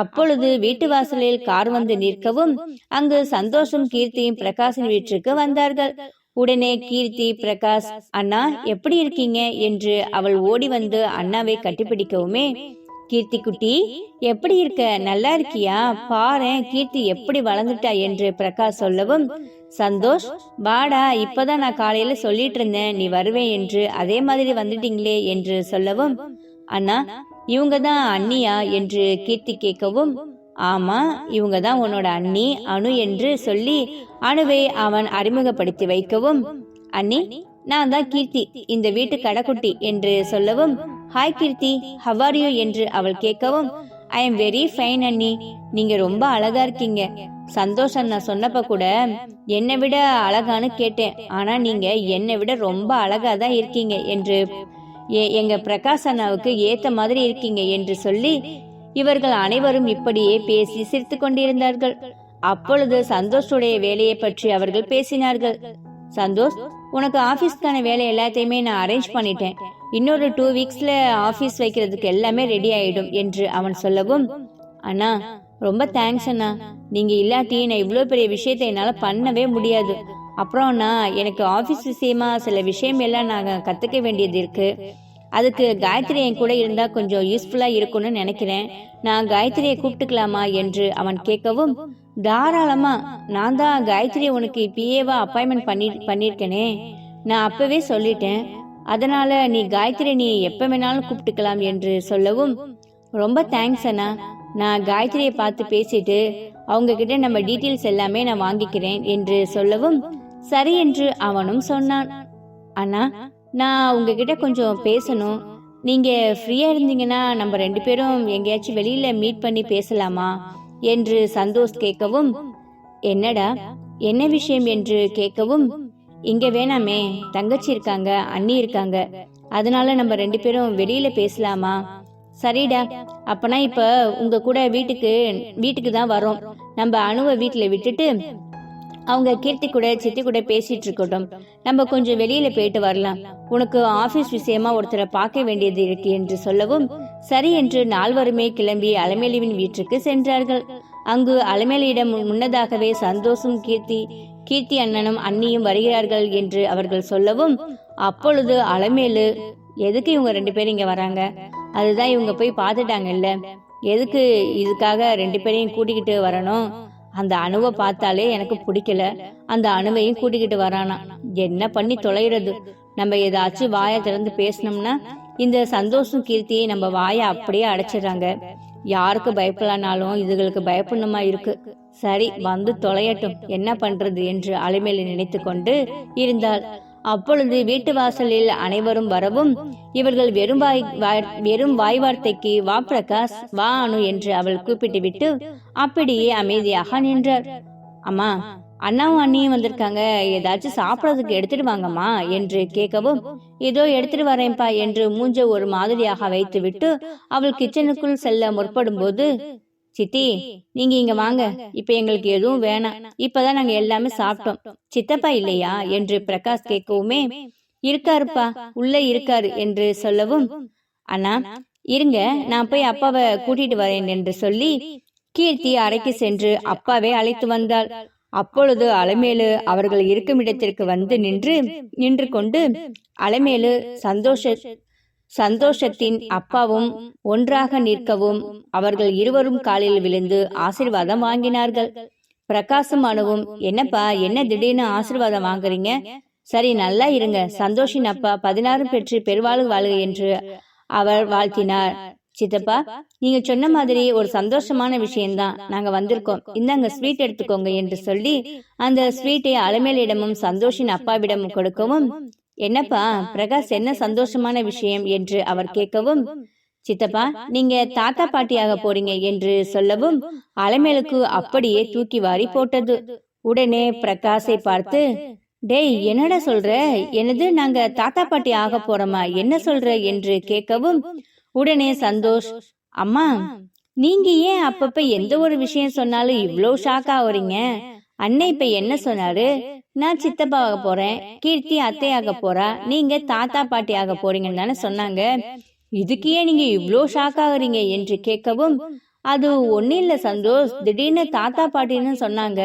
அப்பொழுது வீட்டு வாசலில் கார் வந்து நிற்கவும் அங்கு சந்தோஷம் கீர்த்தியும் பிரகாஷின் வீட்டிற்கு வந்தார்கள். உடனே கீர்த்தி, பிரகாஷ், அண்ணா எப்படி இருக்கீங்க என்று அவள் ஓடி வந்து அண்ணாவை கட்டிப்பிடிக்கவுமே, கீர்த்தி குட்டி, எப்படி இருக்க, நல்லா இருக்கியா, பாரேன் கீர்த்தி எப்படி வளர்ந்துட்டா என்று பிரகாஷ் சொல்லவும், சந்தோஷ், வாடா, இப்பதான் நான் காலையில சொல்லிட்டு இருந்தேன் நீ வருவேன் என்று, அதே மாதிரி வந்துட்டீங்களே என்று சொல்லவும், அண்ணா, இவங்க தான் அண்ணியா என்று கீர்த்தி கேட்கவும், ஆமா, இவங்க தான் உன்னோட அண்ணி அனு என்று சொல்லி அனுவை அவன் அறிமுகப்படுத்தி வைக்கவும், அண்ணி, நான் தான் கீர்த்தி, இந்த வீட்டு கடைக்குட்டி என்று சொல்லவும், hi Keerthi, how are you என்று அவள் கேட்கவும், ஐ எம் வெரி ஃபைன் அண்ணி, நீங்க ரொம்ப அழகா இருக்கீங்க. சந்தோஷ் அண்ணா சொன்னப்ப கூட என்னை விட அழகான்னு கேட்டேன், ஆனா நீங்க என்னை விட ரொம்ப அழகா தான் இருக்கீங்க என்று, எங்க பிரகாஷ் அண்ணாவுக்கு ஏத்த மாதிரி இருக்கீங்க என்று சொல்லி இவர்கள் அனைவரும் இப்படியே பேசி சிரித்து கொண்டிருந்தார்கள். அப்பொழுது சந்தோஷுடைய வேலையை பற்றி அவர்கள் பேசினார்கள். சந்தோஷ், உனக்கு ஆபீஸ்க்கான வேலை எல்லாத்தையுமே நான் அரேஞ்ச் பண்ணிட்டேன், இன்னொரு 2 வீக்ஸ்ல ஆபீஸ் வைக்கிறதுக்கு எல்லாமே ரெடி ஆயிடும் என்று அவன் சொல்லவும், அண்ணா, ரொம்ப தேங்க்ஸ் அண்ணா, நீங்க இல்லாட்டி நான் இவ்வளவு பெரிய விஷயத்தை என்னால பண்ணவே முடியாது. அப்புறம் நான் எனக்கு ஆபீஸ் விஷயமா சில விஷயம் எல்லாம் நான் கத்துக்க வேண்டியது இருக்கு, அதுக்கு காயத்ரி என் கூட இருந்தா கொஞ்சம் யூஸ்ஃபுல்லா இருக்கும்னு நினைக்கிறேன், நான் காயத்ரியை கூப்பிட்டுக்கலாமா என்று அவன் கேட்கவும், தாராளமா, நான் தான் காயத்ரி உனக்கு பிஏவா அப்பாயின்மெண்ட் பண்ணிருக்கேனே, நான் அப்பவே சொல்லிட்டேன், அதனால நீ காயத்ரி நீ எப்ப வேணாலும் கூப்பிட்டுக்கலாம் என்று சொல்லவும், ரொம்ப தேங்க்ஸ் அண்ணா, நான் காயத்ரியை பார்த்து பேசிட்டு அவங்க கிட்ட நம்ம டீட்டெயில்ஸ் எல்லாமே நான் வாங்கிக்கிறேன் என்று சொல்லவும், சரி என்று அவனும் சொன்னான். அண்ணா, நான் உங்ககிட்ட கொஞ்சம் பேசணும், நீங்க ஃப்ரீயா இருந்தீங்கன்னா நம்ம 2 பேரும் எங்கேயாச்சும் வெளியில மீட் பண்ணி பேசலாமா என்று சந்தோஷ் கேட்கவும், என்னடா, என்ன விஷயம் என்று கேட்கவும், இங்க வேணாமே, தங்கச்சி இருக்காங்க, அண்ணி இருக்காங்க, அதனால நம்ம 2 பேரும் வெளியில பேசலாமா? சரிடா, அப்பனா இப்ப உங்க கூட வீட்டுக்கு தான் வரோம், நம்ம அனுவை வீட்டுல விட்டுட்டு அவங்க கீர்த்தி கூட சித்தி கூட பேசிட்டு இருக்கட்டும், நம்ம கொஞ்சம் வெளியில போயிட்டு வரலாம், உனக்கு ஆபீஸ் விஷயமா ஒருத்தரை பார்க்க வேண்டியது இருக்கு என்று சொல்லவும், சரி என்று 4 கிளம்பி அலமேலுவின் வீட்டுக்கு சென்றார்கள். அங்கு அலமேலியிடம் முன்னதாகவே சந்தோஷும் கீர்த்தி அண்ணனும் அண்ணியும் வருகிறார்கள் என்று அவர்கள் சொல்லவும், அப்பொழுது அலமேலு, எதுக்கு இவங்க 2 பேரும் இங்க வராங்க, அதுதான் இவங்க போய் பார்த்துட்டாங்கல்ல, எதுக்கு இதுக்காக 2 பேரையும் கூட்டிக்கிட்டு வரணும், அந்த அணுவை பார்த்தாலே எனக்கு பிடிக்கல, அந்த அணுவையும் கூட்டிக்கிட்டு வரானா, என்ன பண்ணி தொலைகிறது, நம்ம ஏதாச்சும் வாயை திறந்து பேசணும்னா இந்த சந்தோஷம் கீர்த்தியை நம்ம வாயை அப்படியே அடைச்சிடுறாங்க. யாருக்கு பயப்படலானாலும் இதுகளுக்கு பயப்படணுமா இருக்கு. சரி, வந்து தொலையட்டும், என்ன பண்றது என்று அலைமேலு நினைத்து கொண்டு இருந்தாள். அப்பொழுது வீட்டு வாசலில் அனைவரும் வரவும் இவர்கள் வெறும் வாய் வார்த்தைக்கு வா பிரகாஷ், வா அனு என்று அவள் கூப்பிட்டு விட்டு அப்படியே அமைதியாக நின்றார். அம்மா, அண்ணாவும் அண்ணியும் வந்திருக்காங்க, ஏதாச்சும் சாப்பிடறதுக்கு எடுத்துட்டு வாங்கம்மா என்று கேட்கவும், ஏதோ எடுத்துட்டு வரேன்பா என்று மூஞ்ச ஒரு மாதிரியாக வைத்து விட்டு அவள் கிச்சனுக்குள் செல்ல முற்படும் போது, சித்தி நீங்க இங்க வாங்க, இப்ப எங்களுக்கு எதுவும் வேணாம், இப்பதான் நாங்க எல்லாமே சாப்பிட்டோம், சித்தப்பா இல்லையா என்று பிரகாஷ் கேட்கவுமே, இருக்காருப்பா, உள்ள இருக்காரு என்று சொல்லவும், அண்ணா இருங்க, நான் போய் அப்பாவை கூட்டிட்டு வரேன் என்று சொல்லி கீர்த்தி அறைக்கு சென்று அப்பாவை அழைத்து வந்தாள். அப்பொழுது அலைமேலு அவர்கள் இருக்கும் இடத்திற்கு வந்து நின்று கொண்டு அலைமேலு சந்தோஷத்தின் அப்பாவும் ஒன்றாக நிற்கவும் அவர்கள் இருவரும் காலில் விழுந்து ஆசீர்வாதம் வாங்கினார்கள். பிரகாசும் அனுவும், என்னப்பா, என்ன திடீர்னு ஆசீர்வாதம் வாங்குறீங்க? சரி, நல்லா இருங்க, சந்தோஷின் அப்பா 16 பெற்று பெருவாழ்வு வாழ்க என்று அவர் வாழ்த்தினார். சித்தப்பா, நீங்க சொன்ன மாதிரி ஒரு சந்தோஷமான விஷயம்தான், நாங்க வந்திருக்கோம், இந்தாங்க ஸ்வீட் எடுத்துக்கோங்க என்று சொல்லி அந்த ஸ்வீட்டை அலைமேலிடமும் சந்தோஷின் அப்பாவிடமும் கொடுக்கவும், என்னப்பா பிரகாஷ், என்ன சந்தோஷமான விஷயம் என்று அவர் கேட்கவும், சித்தப்பா நீங்க தாத்தா பாட்டியாக போறீங்க என்று சொல்லவும் அலைமேலுக்கு அப்படியே தூக்கி வாரி போட்டது. உடனே பிரகாஷை பார்த்து, டேய் என்னடா சொல்ற, என்னது நாங்க தாத்தா பாட்டி ஆக போறோமா, என்ன சொல்ற என்று கேட்கவும், உடனே சந்தோஷ், அம்மா நீங்க ஏன் அப்பப்ப எந்த ஒரு விஷயம் சொன்னாலும் இவ்வளவு ஷாக் ஆகுறீங்க? அண்ணன் இப்ப என்ன சொன்னாரு? நான் சித்தப்பாவாக போறேன், கீர்த்தி அத்தையாக போறா, நீங்க தாத்தா பாட்டி ஆக போறீங்கன்னு தானே சொன்னாங்க, இதுக்கு ஏன் நீங்க இவ்வளோ ஷாக் ஆகுறீங்க என்று கேட்கவும், அது ஒன்னும் இல்ல சந்தோஷ், திடீர்னு தாத்தா பாட்டின்னு சொன்னாங்க,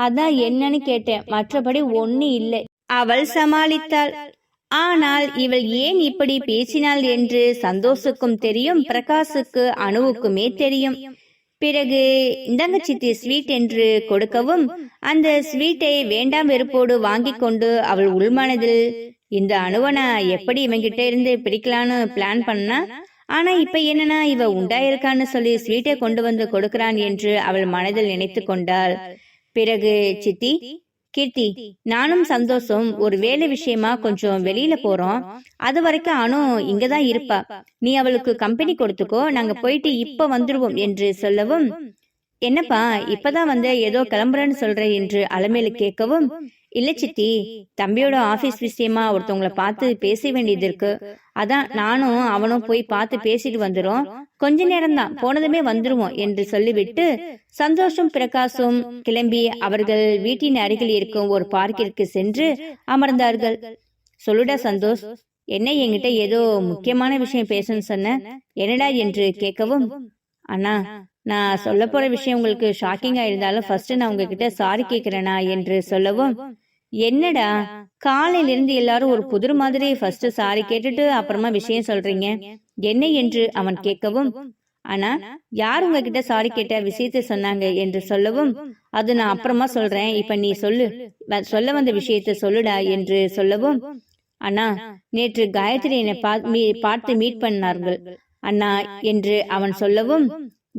அதான் என்னன்னு கேட்டேன், மற்றபடி ஒன்னும் இல்லை, அவள் சமாளித்தாள். ஆனால் இவள் ஏன் இப்படி பேசினாள் என்று சந்தோஷுக்கும் தெரியும், பிரகாஷுக்கு அணுவுக்குமே தெரியும். பிறகு இந்தாங்க சித்தி ஸ்வீட் என்று கொடுக்கவும் அந்த ஸ்வீட்டை வேண்டாம் வெறுப்போடு வாங்கி கொண்டு அவள் உள்மனதில், இந்த அணுவனை எப்படி இவங்கிட்ட இருந்து பிரிக்கலான்னு பிளான் பண்ணா, ஆனா இப்ப என்னன்னா இவ உண்டாயிருக்கான்னு சொல்லி ஸ்வீட்டை கொண்டு வந்து கொடுக்கிறான் என்று அவள் மனதில் நினைத்து கொண்டாள். பிறகு, சித்தி, கீர்த்தி, நானும் சந்தோஷம் ஒரு வேலை விஷயமா கொஞ்சம் வெளியில போறோம், அது வரைக்கும் அனு இங்கதான் இருப்பா, நீ அவளுக்கு கம்பெனி கொடுத்துக்கோ, நாங்க போயிட்டு இப்ப வந்துடுவோம் என்று சொல்லவும், என்னப்பா இப்பதான் வந்து ஏதோ கிளம்புறேன்னு சொல்ற என்று அலைமேலு கேட்கவும், இல்ல சித்தி, தம்பியோட ஆபீஸ் விஷயமா ஒருத்தவங்களை பார்த்து பேச வேண்டியது இருக்கு, அதான் நானும் அவனும் போய் பார்த்து பேசிட்டு வந்துடும், கொஞ்ச நேரம்தான், போனதுமே வந்துருவோம் என்று சொல்லிவிட்டு சந்தோஷம் பிரகாஷும் கிளம்பி அவர்கள் வீட்டின் அருகில் இருக்கும் ஒரு பார்க்கிற்கு சென்று அமர்ந்தார்கள். சொல்லுடா சந்தோஷ், என்ன என்கிட்ட ஏதோ முக்கியமான விஷயம் பேசணும்னு சொன்ன, என்னடா என்று கேட்கவும், அண்ணா நான் சொல்ல போற விஷயம் உங்களுக்கு ஷாக்கிங்கா இருந்தாலும் ஃபர்ஸ்ட் நான் உங்ககிட்ட சாரி கேட்கிறேனா என்று சொல்லவும், என்னடா காலையில இருந்து எல்லாரும் ஒரு புதிர் மாதிரி ஃபர்ஸ்ட் சாரி கேட்டுட்டு அப்புறமா விஷயம் சொல்றீங்க, என்ன என்று அவன் கேட்கவும், ஆனா யார் உங்ககிட்ட சாரி கேட்ட விஷயத்த சொன்னாங்க என்று சொல்லவும், அது நான் அப்புறமா சொல்றேன், இப்ப நீ சொல்ல வந்த விஷயத்த சொல்லுடா என்று சொல்லவும், அண்ணா நேற்று காயத்ரி என்னை பார்த்து மீட் பண்ணார்கள் அண்ணா என்று அவன் சொல்லவும்,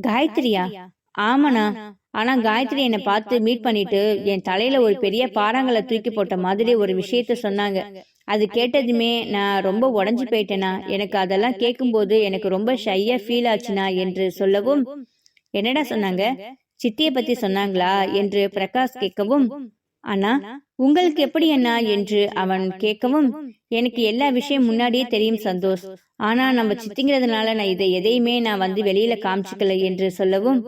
காயத்ரியா? ஆமாண்ணா, ஆனா காயத்ரி என்னை பார்த்து மீட் பண்ணிட்டு என் தலையில ஒரு பெரிய பாறாங்களை தூக்கி போட்ட மாதிரி ஒரு விஷயத்த சொன்னாங்க, அது கேட்டதுமே நான் ரொம்ப உடஞ்சு போயிட்டேனா, எனக்கு அதெல்லாம் கேட்கும் போது எனக்கு ரொம்ப ஷையா ஃபீல் ஆச்சுனா என்று சொல்லவும், என்னடா சொன்னாங்க, சித்திய பத்தி சொன்னாங்களா என்று பிரகாஷ் கேட்கவும், அண்ணா உங்களுக்கு எப்படி அண்ணா என்று அவன் கேட்கவும், எனக்கு எல்லா விஷயம் முன்னாடியே தெரியும் சந்தோஷ், ஆனா நம்ம சித்திங்கிறதுனால நான் இதை எதையுமே நான் வந்து வெளியில காமிச்சுக்கல என்று சொல்லவும்,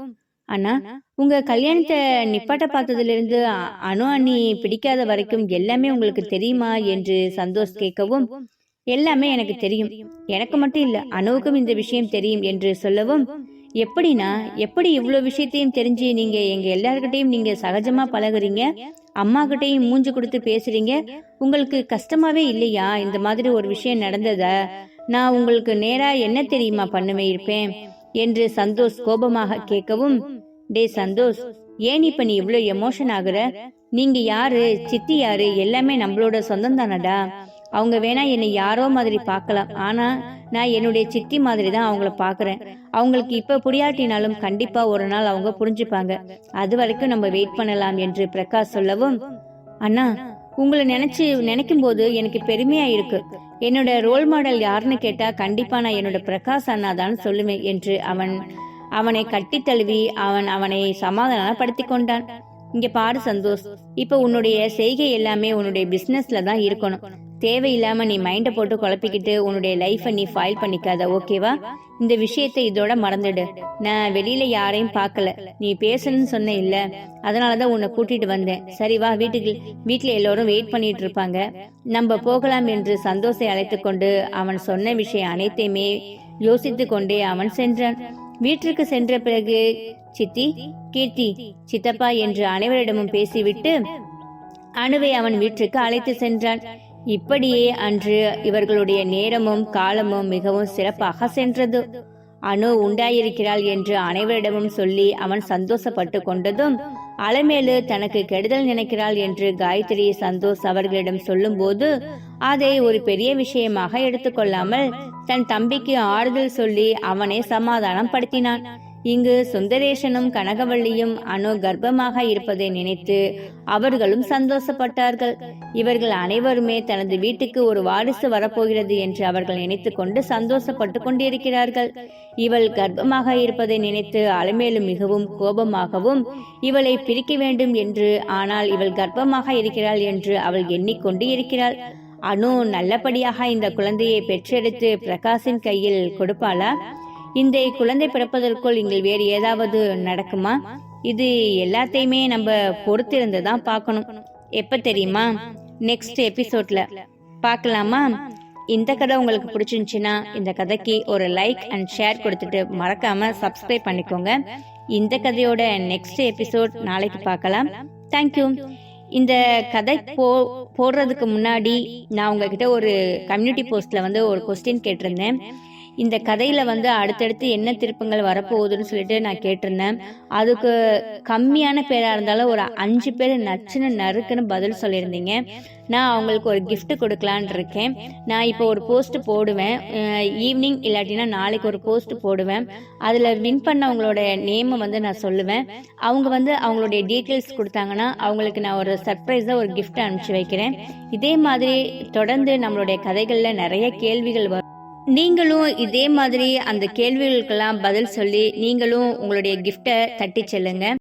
அண்ணா உங்க கல்யாணத்தை நிப்பாட்ட பார்த்ததுல இருந்து அணு அண்ணி பிடிக்காத வரைக்கும் எல்லாமே உங்களுக்கு தெரியுமா என்று சந்தோஷ் கேட்கவும், எல்லாமே எனக்கு தெரியும், எனக்கு மட்டும் இல்ல அணுவுக்கும் இந்த விஷயம் தெரியும் என்று சொல்லவும், எப்படின்னா எப்படி இவ்வளவு விஷயத்தையும் தெரிஞ்சு நீங்க எங்க எல்லார்கிட்டையும் நீங்க சகஜமா பழகுறீங்க, அம்மா கிட்டையும் மூஞ்சி கொடுத்து பேசுறீங்க, உங்களுக்கு கஷ்டமாவே இல்லையா இந்த மாதிரி ஒரு விஷயம் நடந்தத, நான் உங்களுக்கு நேரா என்ன தெரியுமா பண்ணுவே இருப்பேன் என்று சந்தோஷ் கோபமாக கேட்கவும், டே சந்தோஷ், ஏன் இப்ப நீ இவ்வளவு எமோஷன் ஆகுற, நீங்க யாரு, சித்தி யாரு, எல்லாமே நம்மளோட சொந்தம் தானடா, அவங்க வேணா என்னை யாரோ மாதிரி பார்க்கலாம், ஆனா நான் என்னுடைய சித்தி மாதிரி தான் அவங்கள பார்க்குறேன். அவங்களுக்கு இப்போ புரியாட்டினாலும் கண்டிப்பா ஒரு நாள் அவங்க புரிஞ்சுப்பாங்க. அது வரைக்கும் நம்ம வெயிட் பண்ணலாம் என்று பிரகாஷ் சொல்லவும், அண்ணா உங்களை நினைக்கும் போது எனக்கு பெருமையா இருக்கு. என்னோட ரோல் மாடல் யாருன்னு கேட்டா கண்டிப்பா நான் என்னோட பிரகாஷ் அண்ணா தான் சொல்லுவேன் என்று அவனை கட்டி தழுவி அவனை சமாதானப்படுத்தி கொண்டான். இங்க பாரு சந்தோஷ், இப்ப உன்னுடைய செய்கை எல்லாமே உன்னுடைய பிசினஸ்ல தான் இருக்கணும். தேவையில்லாம நீ மைண்ட போட்டு குழப்பிக்கிட்டு உன்னுடைய லைஃபை நீ ஃபைல் பண்ணிக்காத, ஓகேவா? இந்த விஷயத்தை இதோட மறந்துடு. நான் வெளியில யாரையும் பார்க்கல, நீ பேசணும்னு சொன்ன இல்ல, அதனாலதான் உன்னை கூட்டிட்டு வந்தேன். சரி வா, வீட்டுல எல்லாரும் வெயிட் பண்ணிட்டு இருப்பாங்க, நம்ம போகலாம் என்று சந்தோஷை அழைத்து கொண்டு அவன் சொன்ன விஷயம் அனைத்தையுமே யோசித்து கொண்டே அவன் சென்றான். வீட்டிற்கு சென்ற பிறகு சித்தி, கீர்த்தி, சித்தப்பா என்று அனைவரிடமும் பேசிவிட்டு அனுவை அவன் வீட்டிற்கு அழைத்து சென்றான். இப்படியே அன்று இவர்களுடைய நேரமும் காலமும் மிகவும் சிறப்பாக சென்றது. அனு உண்டாயிருக்கிறாள் என்று அனைவரிடமும் சொல்லி அவன் சந்தோஷப்பட்டு கொண்டதும், அலமேலு தனக்கு கெடுதல் நினைக்கிறாள் என்று காயத்ரி சந்தோஷ் அவர்களிடம் சொல்லும் போது அதை ஒரு பெரிய விஷயமாக எடுத்துக்கொள்ளாமல் தன் தம்பிக்கு ஆறுதல் சொல்லி அவனை சமாதானம் படுத்தினான். இங்கு சுந்தரேசனும் கனகவள்ளியும் அனு கர்ப்பமாக இருப்பதை நினைத்து அவர்களும் சந்தோஷப்பட்டார்கள். இவர்கள் அனைவருமே தனது வீட்டுக்கு ஒரு வாரிசு வரப்போகிறது என்று அவர்கள் நினைத்து கொண்டு சந்தோஷப்பட்டு கொண்டிருக்கிறார்கள். இவள் கர்ப்பமாக இருப்பதை நினைத்து அலமேலு மிகவும் கோபமாகவும் இவளை பிரிக்க வேண்டும் என்று, ஆனால் இவள் கர்ப்பமாக இருக்கிறாள் என்று அவள் எண்ணிக்கொண்டு இருக்கிறாள். அனு நல்லபடியாக இந்த குழந்தையை பெற்றெடுத்து பிரகாஷின் கையில் கொடுப்பாளா? இந்த குழந்தை பிறப்பதற்குள் இங்கே வேறு ஏதாவது நடக்குமா? இது எல்லாத்தையுமே நம்ம பொறுத்திருந்து தான் பார்க்கணும். எப்ப தெரியுமா? நெக்ஸ்ட் எபிசோட்ல பார்க்கலாமா? இந்த கதை உங்களுக்கு பிடிச்சிருந்துச்சுன்னா இந்த கதைக்கு ஒரு லைக் அண்ட் ஷேர் கொடுத்துட்டு மறக்காம சப்ஸ்கிரைப் பண்ணிக்கோங்க. இந்த கதையோட நெக்ஸ்ட் எபிசோட் நாளைக்கு பார்க்கலாம். தேங்க்யூ. இந்த கதை போடுறதுக்கு முன்னாடி நான் உங்ககிட்ட ஒரு கம்யூனிட்டி போஸ்ட்ல ஒரு கொஸ்டின் கேட்டிருந்தேன். இந்த கதையில அடுத்தடுத்து என்ன திருப்பங்கள் வரப்போகுதுன்னு சொல்லிட்டு நான் கேட்டிருந்தேன். அதுக்கு கம்மியான பேரா இருந்தாலும் ஒரு 5 பேர் நச்சுன்னு நறுக்குன்னு பதில் சொல்லியிருந்தீங்க. நான் அவங்களுக்கு ஒரு கிஃப்ட் கொடுக்கலான் இருக்கேன். நான் இப்போ ஒரு போஸ்ட் போடுவேன், ஈவினிங் இல்லாட்டினா நாளைக்கு ஒரு போஸ்ட் போடுவேன். அதில் வின் பண்ணவங்களோட நேமை நான் சொல்லுவேன். அவங்க அவங்களுடைய டீட்டெயில்ஸ் கொடுத்தாங்கன்னா அவங்களுக்கு நான் ஒரு சர்ப்ரைஸாக ஒரு கிஃப்ட் அனுப்பிச்சு வைக்கிறேன். இதே மாதிரி தொடர்ந்து நம்மளுடைய கதைகளில் நிறைய கேள்விகள் வரும். நீங்களும் இதே மாதிரி அந்த கேள்விகளுக்கெல்லாம் பதில் சொல்லி நீங்களும் உங்களுடைய கிஃப்டை தட்டி செல்லுங்க.